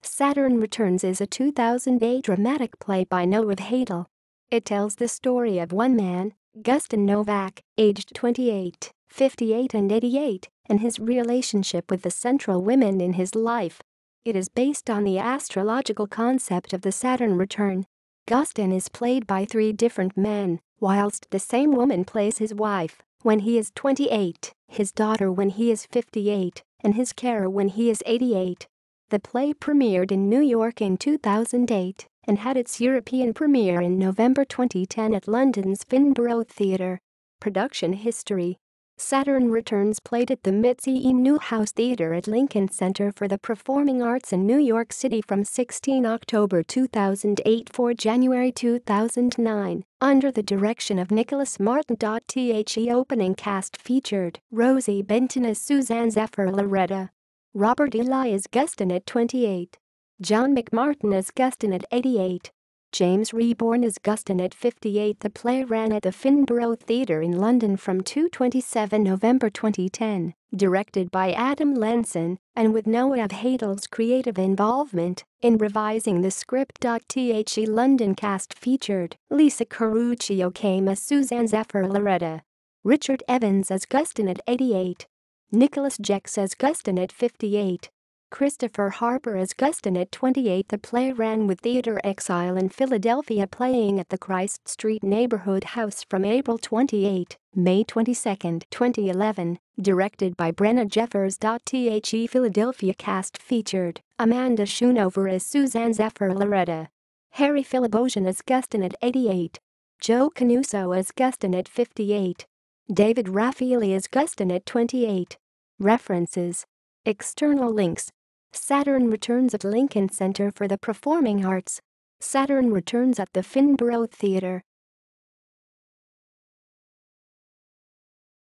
Saturn Returns is a 2008 dramatic play by Noah Haidle. It tells the story of one man, Gustin Novak, aged 28, 58 and 88, and his relationship with the central women in his life. It is based on the astrological concept of the Saturn return. Gustin is played by 3 different men, whilst the same woman plays his wife when he is 28, his daughter when he is 58, and his carer when he is 88. The play premiered in New York in 2008 and had its European premiere in November 2010 at London's Finborough Theatre. Production history: Saturn Returns played at the Mitzi Newhouse Theatre at Lincoln Center for the Performing Arts in New York City from 16 October 2008 to January 2009, under the direction of Nicholas Martin. The opening cast featured Rosie Benton as Suzanne Zephyr Loretta, Robert Eli as Gustin at 28, John McMartin as Gustin at 88, James Reborn as Gustin at 58. The play ran at the Finborough Theatre in London from 27 November 2010, directed by Adam Lenson, and with Noah Haidle's creative involvement in revising the script. The London cast featured Lisa Caruccio came as Suzanne Zephyr Loretta, Richard Evans as Gustin at 88, Nicholas Jex as Gustin at 58, Christopher Harper as Gustin at 28. The play ran with Theatre Exile in Philadelphia, playing at the Christ Street Neighborhood House from April 28 to May 22, 2011, directed by Brenna Jeffers. The Philadelphia cast featured Amanda Schoonover as Suzanne Zephyr Loretta, Harry Philibosian as Gustin at 88, Joe Canuso as Gustin at 58, David Raffaele as Gustin at 28. References: external links. Saturn Returns at Lincoln Center for the Performing Arts. Saturn Returns at the Finborough Theatre.